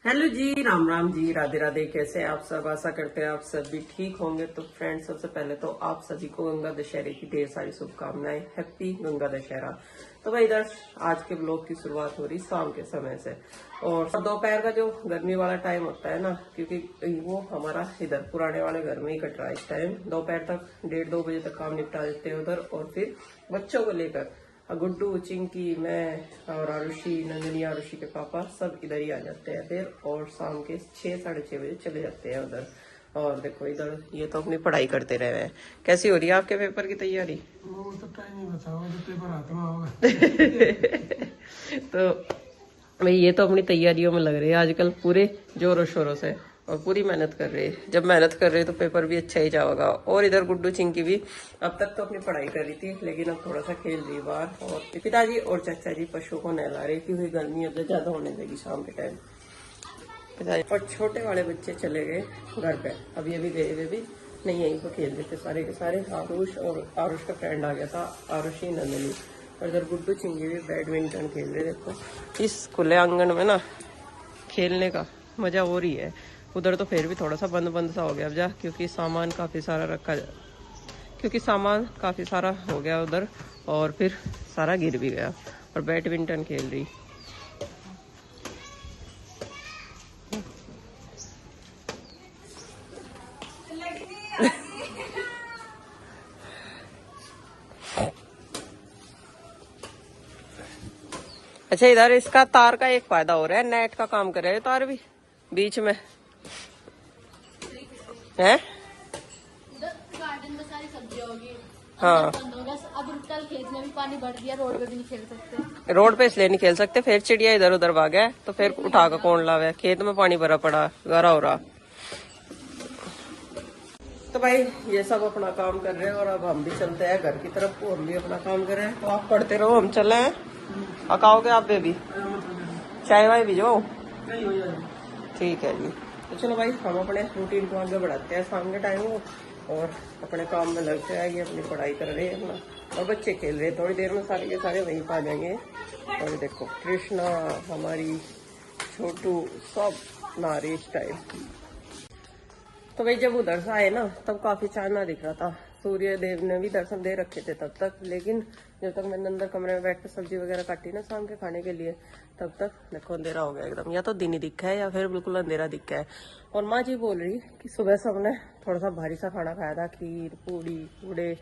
Hello जी, राम राम जी, राधे राधे। कैसे हैं आप सब? आशा करते हैं आप सब भी ठीक होंगे। तो फ्रेंड्स, सबसे पहले तो आप सभी को गंगा दशहरे की ढेर सारी शुभकामनाएं। हैप्पी गंगा दशहरा। तो भाई इधर आज के ब्लॉग की शुरुआत हो रही शाम के समय से, और दोपहर का जो गर्मी वाला टाइम होता है ना, क्योंकि वो हमारा इधर पुराने वाले घर में ही कट रहा है इस टाइम। दोपहर तक 1:30-2 बजे तक काम निपटा देते हैं उधर, और फिर बच्चों को लेकर गुड्डू, चिंकी, मैं और आरुषि, नंदनी, आरुषि के पापा सब इधर ही आ जाते हैं फिर, और शाम के 6-6:30 बजे चले जाते हैं उधर। और देखो इधर ये तो अपनी पढ़ाई करते रहे हैं। कैसी हो रही है आपके पेपर की तैयारी? वो तो टाइम ही बताओ जब पेपर आता होगा। तो भाई ये तो अपनी तैयारियों में लग रहे हैं आजकल पूरे जोरों शोरों से, और पूरी मेहनत कर रहे हैं। जब मेहनत कर रहे हैं तो पेपर भी अच्छा ही जाएगा। और इधर गुड्डू, चिंकी भी अब तक तो अपनी पढ़ाई कर रही थी, लेकिन अब थोड़ा सा खेल रही बाहर। और पिताजी और चाचा जी पशुओं को नहला रहे, क्योंकि गर्मी अब ज्यादा होने लगी शाम के टाइम। पिताजी और छोटे वाले बच्चे चले गए घर पे, अब ये भी गए हुए भी नहीं, यहीं पर खेल रहे थे सारे के सारे। आरुष और आरुष का फ्रेंड आ गया था, आरुषि, नंदनी। और इधर गुड्डू, चिंकी भी बैडमिंटन खेल रहे। देखो इस खुले आंगन में ना खेलने का मजा हो रही है। उधर तो फिर भी थोड़ा सा बंद बंद सा हो गया अब जा, क्योंकि सामान काफी सारा हो गया उधर, और फिर सारा गिर भी गया। और बैडमिंटन खेल रही। अच्छा, इधर इसका तार का एक फायदा हो रहा है, नेट का काम कर रहे हैं तार भी बीच में है। गार्डन में सारी सब्जियां होगी। हाँ, अब कल खेत में भी पानी भर दिया, रोड पे भी नहीं खेल सकते। रोड पे इसलिए नहीं खेल सकते, फिर चिड़िया इधर उधर भागे तो फिर उठा कर कौन लावे। खेत में पानी भरा पड़ा, गारा हो रहा। तो भाई ये सब अपना काम कर रहे हैं, और अब हम भी चलते हैं घर की तरफ। हम भी अपना काम कर रहे हैं, तो आप पढ़ते रहो, हम चले हैं। अकाओगे आप बेबी? चाय वाय भी जाओ। ठीक है जी। तो चलो भाई, हम अपने रूटीन को आगे बढ़ाते हैं शाम के टाइम को, और अपने काम में लगते हैं। ये अपनी पढ़ाई कर रहे हैं अपना, और बच्चे खेल रहे हैं। थोड़ी देर में सारे के सारे वहीं पा जाएंगे। और देखो कृष्णा, हमारी छोटू, सब नारे इस टाइम। तो भाई जब उधर से आए ना, तब काफी चांदना दिख रहा था। सूर्य देव ने भी दर्शन दे रखे थे तब तक, लेकिन जब तक मैंने अंदर कमरे में बैठ कर सब्जी वगैरह काटी ना शाम के खाने के लिए, तब तक देखो अंधेरा हो गया एकदम। या तो दिन ही दिखा है या फिर बिल्कुल अंधेरा दिखा है। और माँ जी बोल रही कि सुबह से हमने थोड़ा सा भारी सा खाना खाया था, खीर, पूड़ी, पूड़े,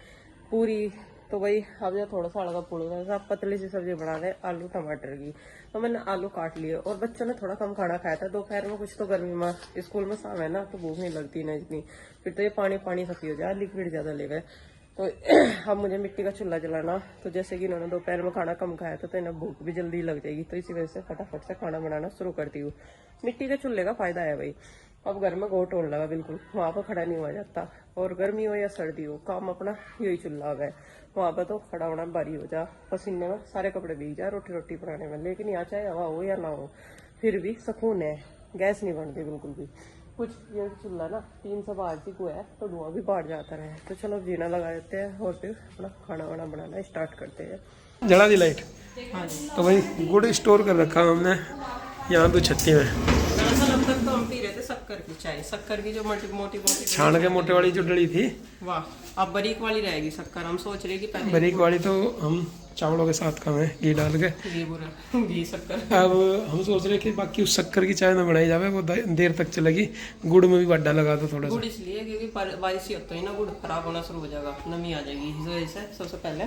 पूरी। तो भाई अब जो थोड़ा सा हल्का पूड़ा सा पतली सी सब्जी बना रहे, आलू टमाटर की। तो मैंने आलू काट लिए, और बच्चों ने थोड़ा कम खाना खाया था दोपहर में। कुछ तो गर्मी में स्कूल में शाम है ना, तो भूख नहीं लगती ना इतनी। फिर तो ये पानी पानी सा हो जाए, लिक्विड ज्यादा ले गए। तो अब मुझे मिट्टी का चूल्हा जलाना, तो जैसे कि इन्होंने दोपहर में खाना कम खाया था, तो इन्हें भूख भी जल्दी लग जाएगी। तो इसी वजह से फटाफट से खाना बनाना शुरू करती हूँ। मिट्टी के चूल्हे का फायदा है भाई, अब घर में गोट होने लगा, बिल्कुल वहां पर खड़ा नहीं हुआ जाता। और गर्मी हो या सर्दी हो, काम अपना यही चूल्हा हो गया। वहां पर तो खड़ा होना भारी हो जा, पसीने में सारे कपड़े भीग जा रोटी रोटी बनाने में। लेकिन यहाँ चाहे हवा हो या ना हो, फिर भी सुकून है। गैस नहीं बनती बिल्कुल भी। कुछ ये चूल्हा ना 3 से बाहर सी को है, तो धुआं भी बाहर जाता रहे। तो चलो जीना लगा देते हैं, और फिर अपना खाना वाना बनाना स्टार्ट करते हैं। जला दी लाइट। हाँ जी। तो भाई गुड़ स्टोर कर रखा हमने यहाँ 2 छत्ती में। दरअसल अब तक तो हम पी रहे थे शक्कर की चाय, शक्कर की जो मोटी मोटी छान के मोटे वाली जो डली थी, वाह, अब बारीक वाली रहेगी शक्कर। हम सोच रहे कि पहले बारीक वाली तो हम चावलों के साथ खाएं घी डाल के। घी शक्कर। अब हम सोच रहे कि बाकी उस शक्कर की चाय ना बनाई जावे, वो देर तक चलेगी। गुड़ में भी बड्डा लगा दो थोड़ा सा। गुड़ इसलिए क्योंकि बारिश ही होता है ना, गुड़ खराब होना शुरू हो जाएगा, नमी आ जाएगी। इस वजह से सबसे पहले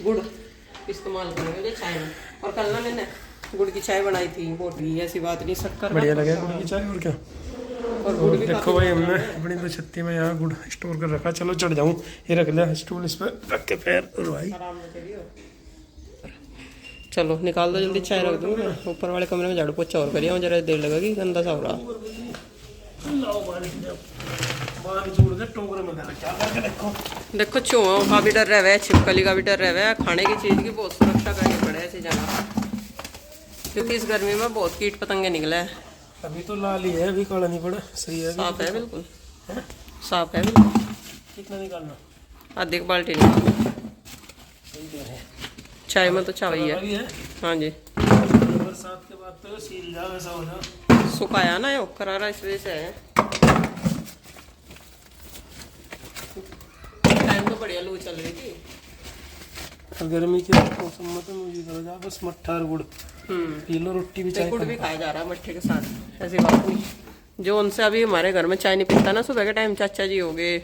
गुड़ इस्तेमाल करेंगे चाय में। और कल ना मैंने गुड़ की चाय बनाई थी, मोटी, ऐसी बात नहीं, शक्कर बढ़िया लगे गुड़ की चाय। और क्या, और देखो भाई हमने अपनी 2 छत्ती में यहाँ गुड़ स्टोर कर रखा। चलो चढ़ जाऊँ, ये रख लिया स्टूल, इस पर रख के पैर। और भाई आराम में चलियो। चलो निकाल दो जल्दी, चाय रख दूंगा। ऊपर वाले कमरे में झाड़ू पोछा और करिए, जरा देर लगेगी, गंदा सा हो रहा। देखो चूहों का भी डर रहे, छिपकली का भी डर रहे। खाने की चीज की बहुत सुरक्षा करनी पड़े ऐसी जगह, क्योंकि इस गर्मी में बहुत कीट पतंगे निकले हैं। अभी तो लाल ही है, अभी काला नहीं पड़ा, सही है, साफ है बिल्कुल, साफ है बिल्कुल। कितना निकालना? आधी बाल्टी निकाल, चाय में तो चावल ही है। हाँ जी, बरसात के बाद तो सील जा वैसा हो जा। सुखाया ना ये करारा, इस वजह से है। टाइम तो बढ़िया लू चल रही थी। गर्मी के मौसम में तो मुझे करो जा बस मट्ठा और गुड़ पी लो, रोटी भी चाय गुड़ भी खाया जा रहा है मट्ठे के साथ, ऐसी बात नहीं। जो उनसे अभी हमारे घर में चाय नहीं पीता ना सुबह के टाइम, चाचा जी हो गए,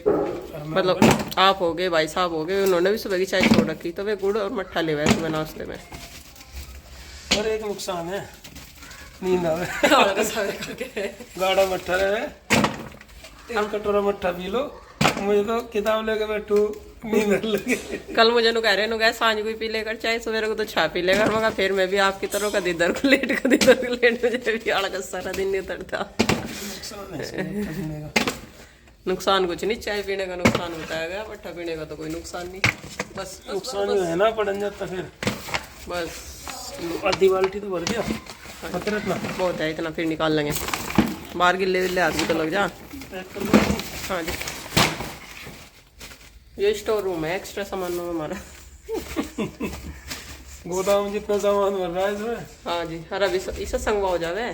मतलब आप हो गए, भाई साहब हो गए, उन्होंने भी सुबह की चाय छोड़ रखी, तो वे गुड़ और मट्ठा ले हुए सुबह नाश्ते में। और एक नुकसान है, नींद आवे। गाढ़ा मट्ठा रहे, 3 कटोरा मट्ठा पी लो, मुझे तो किताब लेके बैठू नींद लगे। कल मुझे नु कह रहे नु सांझ को पी लेकर चाय, सवेरे को तो छा पी लेकर, मगर फिर मैं भी आपकी तरह कभी इधर को लेट कभी इधर को लेट, मुझे भी आड़ा सारा दिन नहीं उतरता। नुकसान कुछ नहीं, चाय पीने का नुकसान होता है, मट्ठा पीने का तो कोई नुकसान नहीं। बस नुकसान ही है ना, पड़न जाता फिर। बस आधी बाल्टी तो भर दिया, इतना बहुत है, इतना फिर निकाल लेंगे। बाहर गिल्ले विल्ले आदमी तो लग जा। हाँ जी, ये स्टोर रूम है, एक्स्ट्रा सामान में हमारा। गोदाम जितना सामान भर रहा है इसमें। हाँ जी, हर अभी इसे संगवा हो जावे।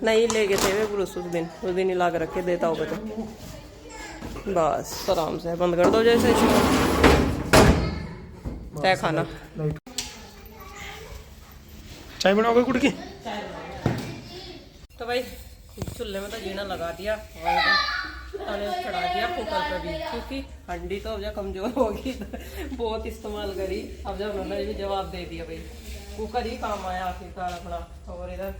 नहीं ले गए थे वे पुरुष उस दिन ही ला के रखे, देता होगा तो बस आराम से बंद कर दो जैसे तय खाना। चाय बनाओगे गुड़ की? तो भाई चूल्हे में तो जीना लगा दिया और तले चढ़ा दिया कुकर पे भी, क्योंकि हंडी तो अब जब कमजोर होगी बहुत इस्तेमाल करी, अब जब उन्होंने भी जवाब दे दिया भाई कुकर ही काम आया आखिरकार अपना। और इधर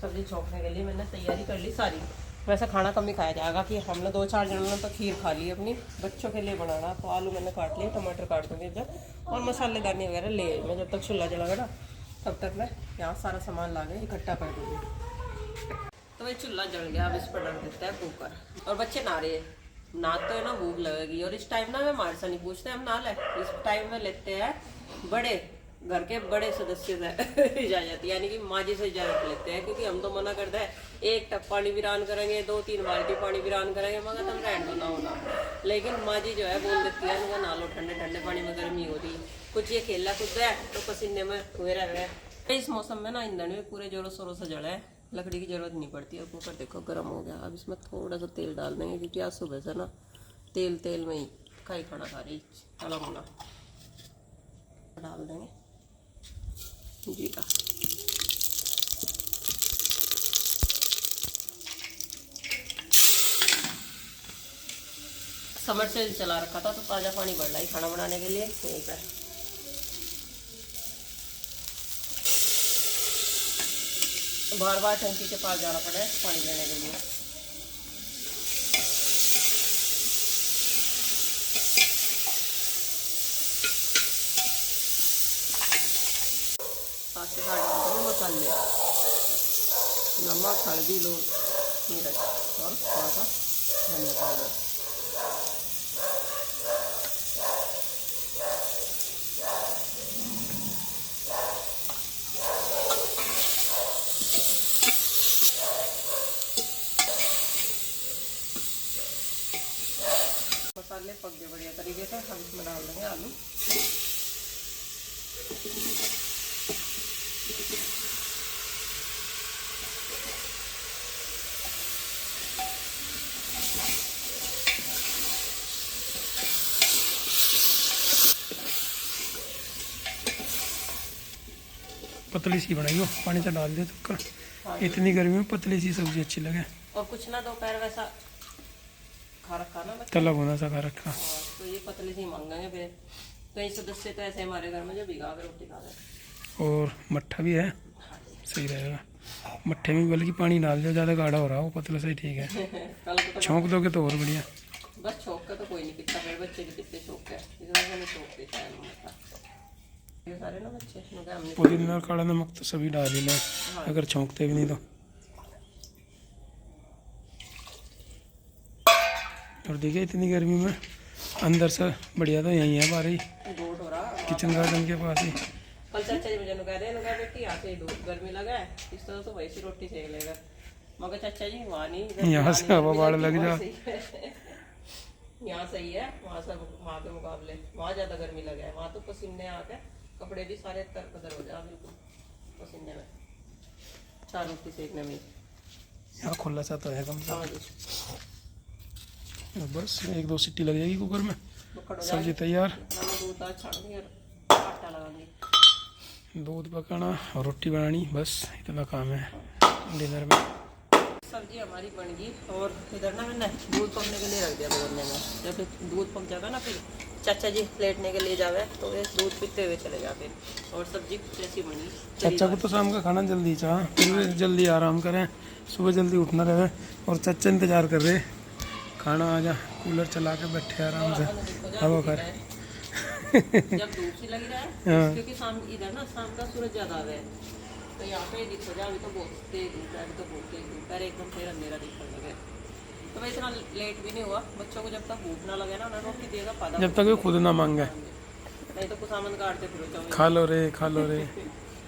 सब्जी छोंकने के लिए मैंने तैयारी कर ली सारी। वैसे खाना कम ही खाया जाएगा कि हमने 2-4 जनों ने तो खीर खा ली अपनी, बच्चों के लिए बनाना, तो आलू मैंने काट लिए, टमाटर काट दूँगी इधर, और मसालेदानी वगैरह ले आई मैं। जब तक चूल्हा जलागा ना तब तक मैं यहाँ सारा सामान ला के इकट्ठा कर दूँगी। तो भाई चूल्हा जल गया, अब इस पर डाल देते हैं कुकर। और बच्चे नहा रहे हैं, ना तो है ना भूख लगेगी, और इस टाइम ना मैं हमारे से नहीं पूछते, हम ना ले, इस टाइम में लेते हैं बड़े घर के बड़े सदस्य से इजाजत, यानी कि माँ जी से इजाजत लेते हैं, क्योंकि हम तो मना करते हैं 1 टप पानी वीरान करेंगे, 2-3 बाल्टी पानी वीरान करेंगे, मगर तुम रहने दो ना होना। लेकिन माँ जी जो है बोल देती है उनका नालो ठंडे ठंडे पानी में गर्मी हो रही, कुछ ये खेला कूद है तो पसीने में हुए रह गए। इस मौसम में ना ईंधन भी पूरे जोरों शोरों से जड़ा है, लकड़ी की जरूरत नहीं पड़ती। और कुकर देखो गर्म हो गया, अब इसमें थोड़ा सा तेल डाल देंगे, क्योंकि आज सुबह से ना तेल में ही खाई खाना खा रही, तला भुना डाल देंगे जीरा। समर से चला रखा था तो ताजा पानी बढ़ रहा है खाना बनाने के लिए यहीं पर। बार बार टंकी के पास जाना पड़ा है पानी लेने के लिए। साथ के साथ डाल दूँगी मसाले, नमक, हल्दी, लो मिर्च और थोड़ा सा धनिया पाउडर। मसाले पक गए बढ़िया तरीके से, हम इसमें डाल देंगे आलू। पतली सी बनाई हो, पानी से डाल दे तो इतनी गर्मी में पतली सी सब्जी अच्छी लगे। और कुछ ना दोपहर वैसा खा रखा ना तला भुना सा खा रखा, तो ये पतली सी मांगेंगे फिर। कई सदस्य तो ऐसे हमारे घर में जो भिगा के रोटी खा रहे। और मट्ठा भी है, सही रहेगा। मट्ठे में बल्कि पानी डाल दो, ज़्यादा गाढ़ा हो रहा हो, पतला सही ठीक है। कल को तो छौंक दोगे तो और बढ़िया। बस छौंक का तो कोई नहीं कितना, मेरे बच्चे भी कितने शौक है, इस वजह से मैं शौक देता है ये सारे ना बच्चे। हमने पुदीना और काला नमक तो सभी डाल ही लें, अगर छौंकते भी नहीं तो। और देखिए इतनी गर्मी में अंदर से बढ़िया तो यहीं है, बाहर ही गोट हो रहा किचन गार्डन के पास ही। कल चाचा जी मुझे कह रहे हैं बेटी यहाँ से धूप गर्मी लगा है, इस तरह से वैसी रोटी सेक लेगा। मगर चाचा जी वहाँ नहीं, यहाँ से हवा बाढ़ लग जा, यहाँ सही है, वहाँ से वहाँ के मुकाबले वहाँ ज्यादा गर्मी लगा है। वहाँ तो पसीने आके कपड़े भी सारे तर-पतर हो जाए बिल्कुल। पसीने में 4 रोटी सेकने में। यहाँ खुला सा तो है कम से हाँ जी कम। बस 1-2 सीटी लग जाएगी कुकर में, बुखड़ हो सब्जी जाएगी। तैयार। मैंने दूध दाल छाड़नी और आटा लगाऊंगी। दूध पकाना और रोटी बनानी, बस इतना काम है डिनर में। सब्जी हमारी बन गई और इधर ना मैंने दूध पकने के लिए रख दिया बगलने में। जब दूध पक जाएगा ना फिर चाचा जी लेटने के लिए जावे तो ये दूध पीते हुए चले जाते। और सब्जी कैसी बनी? चाचा को तो शाम का खाना जल्दी चाह, फिर भी जल्दी आराम करें, सुबह जल्दी उठना रहे। और चाचा इंतजार कर रहे, खाना आ जा, कूलर चला के बैठे आराम से हवा कर। जब धूप सी लगी रहा है हाँ। क्योंकि शाम इधर ना शाम का सूरज ज्यादा आ है तो यहाँ पे दिख हो जाए। अभी तो बहुत तेज धूप है, अभी तो बहुत तेज धूप है, एकदम फिर अंधेरा दिखने लगे। तो भाई इतना लेट भी नहीं हुआ। बच्चों को जब तक भूख ना लगे ना उन्हें रोटी देगा पादा, जब तक वो खुद ना मांगे। नहीं तो कुछ सामान काटते फिर चाहो खा लो रे खा लो रे।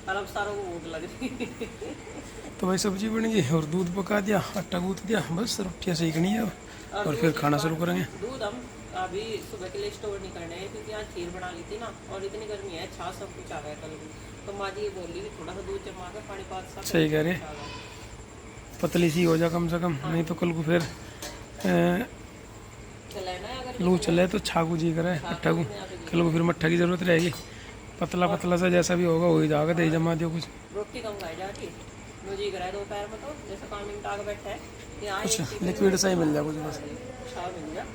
और अब सारों को भूख लग रही। तो भाई सब्जी बन गई और दूध पका दिया, आटा गूंथ दिया, बस रोटियाँ सेकनी है और फिर खाना शुरू करेंगे। दूध हम अभी सुबह के लिए स्टोर नहीं करने हैं क्योंकि आज खीर बना ली थी ना और इतनी गर्मी है, छाछ सब कुछ आ गया कल भी। तो माँ जी ये बोल रही थी थोड़ा सा दूध जमा कर पानी पात सा सही कह रहे, पतली सी हो जा कम से कम, नहीं तो कल को फिर चलाए ना अगर लू चले तो छागू जी करे मट्ठा को, कल को फिर मट्ठा की जरूरत रहेगी। पतला पतला सा जैसा भी होगा वही जाएगा, दही जमा दियो कुछ। रोटी कम खाई जाती मुझे कराए दोपहर में तो जैसे 5 मिनट आगे बैठा है यहाँ अच्छा लिक्विड सा ही मिल जाए कुछ, बस छा मिल गया।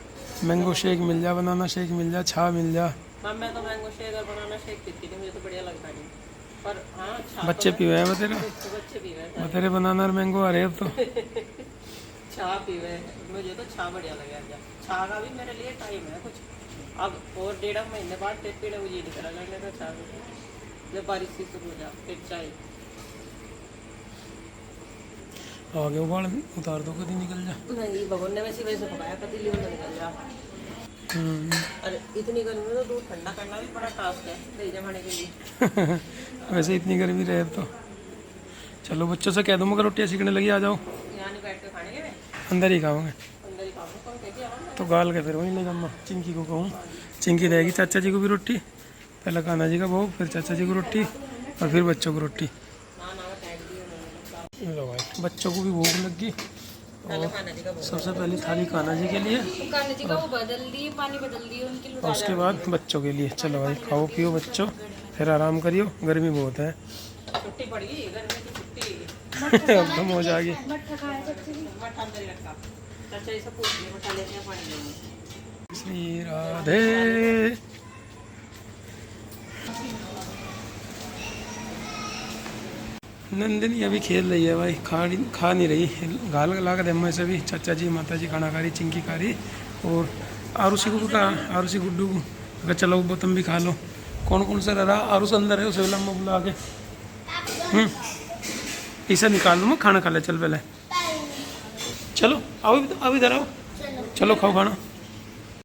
मैंगो शेक मिल जा, बनाना शेक मिल जा, छा मिल जा। हाँ मैं तो मैंगो शेक और बनाना शेक पीती थी, मुझे तो बढ़िया लगता नहीं। पर हाँ छा बच्चे पीवे हैं बतेरे, तो बच्चे पीवे हैं। बतेरे बनाना और मैंगो आ रहे अब तो। छा पीवे मुझे तो छा बढ़िया लगे। छा का भी मेरे लिए टाइम है कुछ अब, और 1.5 महीने बाद पेट पीड़े मुझे नहीं करा करने का छा जब बारिश से शुरू हो जा फिर चाय आगे उबाल उतार दो, कभी निकल जा। नहीं भगवान ने वैसे वैसे पकाया कभी लियो ना निकल जा। अरे इतनी गर्मी में तो दूध ठंडा करना भी बड़ा टास्क है दही जमाने के लिए। वैसे इतनी गर्मी रहे अब तो। चलो बच्चों से कह दो मगर रोटियाँ सीखने लगी, आ जाओ। यहाँ नहीं बैठ के खाने के अंदर ही खाओगे अंदर ही खाऊंगा कौन कहती है तो गाल के फिर वहीं ले जाऊँगा। चिंकी को कहूँ, चिंकी देगी चाचा जी को भी रोटी, पहले कान्हा जी का भोग, फिर चाचा जी को रोटी और फिर बच्चों को रोटी। ना ना टैग दिए उन्होंने। लो भाई बच्चों को भी भूख लग गई। पहले खाना जी का भोग। सबसे पहली थाली कान्हा जी के लिए, कान्हा जी का वो बदल दिए, पानी बदल दिए उनकी और उसके बाद बच्चों के लिए। चलो भाई खाओ पियो बच्चों, फिर आराम करियो, गर्मी बहुत है। छुट्टी पड़ गई गर्मी की छुट्टी। अब तो मौज आ गई। मट्ठा खाया चाचा जी। मठा अंदर ही रखा चाचा जी से पूछ लिया मठा लेते हैं पानी लेंगे। श्री राधे। नंदिनी अभी खेल रही है भाई, खा नहीं रही, गाल गला के दम से भी। चाचा जी माता जी खाना खा रही, चिंकी खा रही और आरुषि को भी कहा, आरुषि गुड्डू को अगर चलो वो तुम भी खा लो। कौन कौन सा रहा, आरुष अंदर है, उसे लम्बा बुला के इसे निकाल लो, मैं खाना खा ले, चल पहले चलो आओ, अब इधर आओ, चलो खाओ खाना।